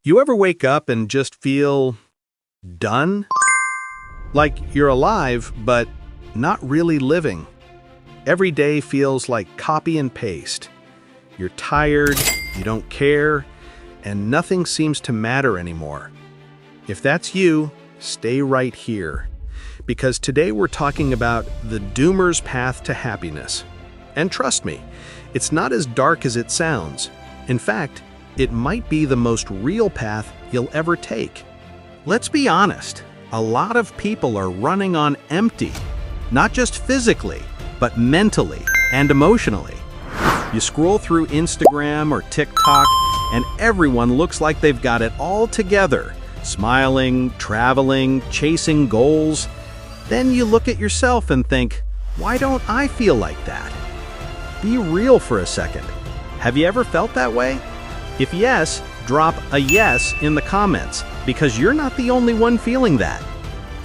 You ever wake up and just feel done? Like you're alive, but not really living. Every day feels like copy and paste. You're tired, you don't care, and nothing seems to matter anymore. If that's you, stay right here. Because today we're talking about the doomer's path to happiness. And trust me, it's not as dark as it sounds. In fact, it might be the most real path you'll ever take. Let's be honest, a lot of people are running on empty, not just physically, but mentally and emotionally. You scroll through Instagram or TikTok, and everyone looks like they've got it all together, smiling, traveling, chasing goals. Then you look at yourself and think, why don't I feel like that? Be real for a second. Have you ever felt that way? If yes, drop a yes in the comments, because you're not the only one feeling that.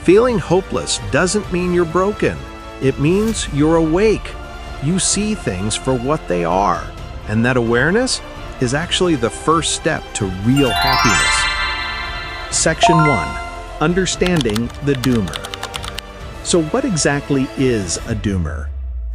Feeling hopeless doesn't mean you're broken. It means you're awake. You see things for what they are. And that awareness is actually the first step to real happiness. Section 1. Understanding the doomer. So what exactly is a doomer?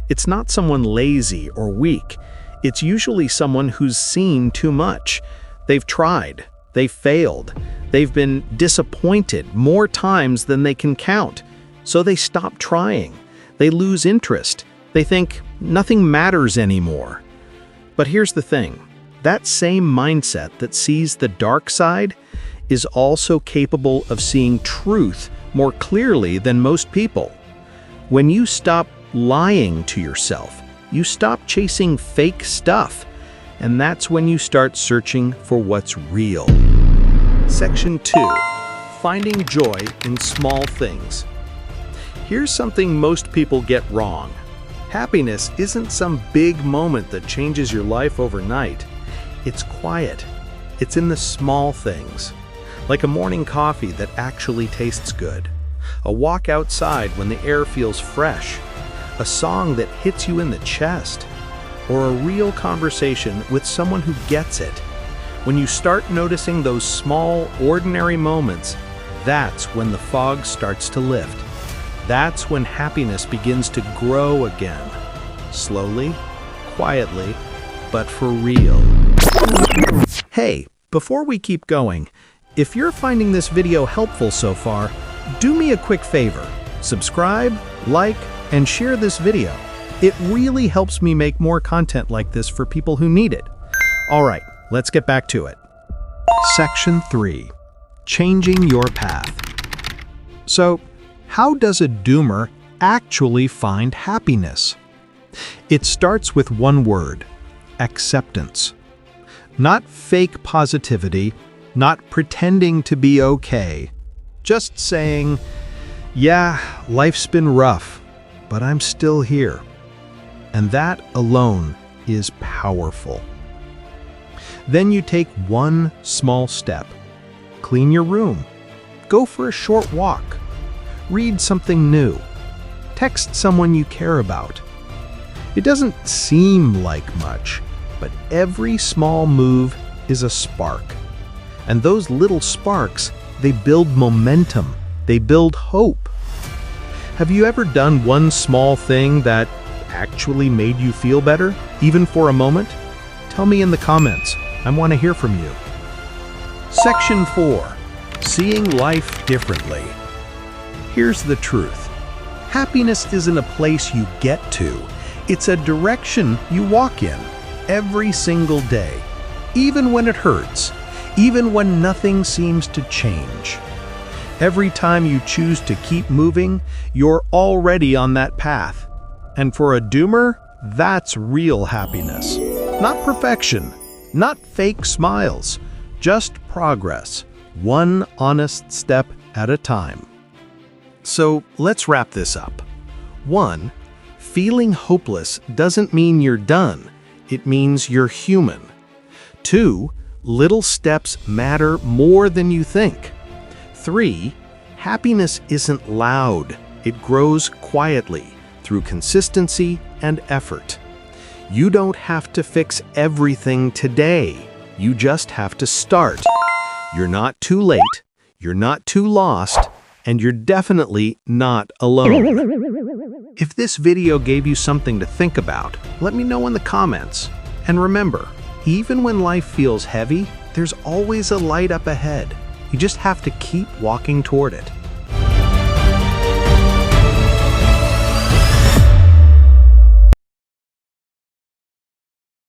It's not someone lazy or weak. It's usually someone who's seen too much. They've tried, they've failed, they've been disappointed more times than they can count. So they stop trying, they lose interest, they think nothing matters anymore. But here's the thing, that same mindset that sees the dark side is also capable of seeing truth more clearly than most people. When you stop lying to yourself, you stop chasing fake stuff, and that's when you start searching for what's real. Section 2. Finding joy in small things. Here's something most people get wrong. Happiness isn't some big moment that changes your life overnight. It's quiet. It's in the small things. Like a morning coffee that actually tastes good. A walk outside when the air feels fresh. A song that hits you in the chest. Or a real conversation with someone who gets it. When you start noticing those small, ordinary moments, that's when the fog starts to lift. That's when happiness begins to grow again. Slowly, quietly, but for real. Hey, before we keep going, if you're finding this video helpful so far, do me a quick favor. Subscribe, like, and share this video. It really helps me make more content like this for people who need it. All right, let's get back to it. Section 3. Changing your path. So, how does a doomer actually find happiness? It starts with one word: acceptance. Not fake positivity, not pretending to be okay. Just saying, yeah, life's been rough, but I'm still here. And that alone is powerful. Then you take one small step. Clean your room. Go for a short walk. Read something new. Text someone you care about. It doesn't seem like much, but every small move is a spark. And those little sparks, they build momentum. They build hope. Have you ever done one small thing that actually made you feel better, even for a moment? Tell me in the comments. I want to hear from you. Section 4. Seeing life differently. Here's the truth. Happiness isn't a place you get to. It's a direction you walk in every single day, even when it hurts, even when nothing seems to change. Every time you choose to keep moving, you're already on that path. And for a doomer, that's real happiness. Not perfection, not fake smiles, just progress, one honest step at a time. So let's wrap this up. 1. Feeling hopeless doesn't mean you're done. It means you're human. 2. Little steps matter more than you think. 3. Happiness isn't loud. It grows quietly through consistency and effort. You don't have to fix everything today. You just have to start. You're not too late, you're not too lost, and you're definitely not alone. If this video gave you something to think about, let me know in the comments. And remember, even when life feels heavy, there's always a light up ahead. You just have to keep walking toward it.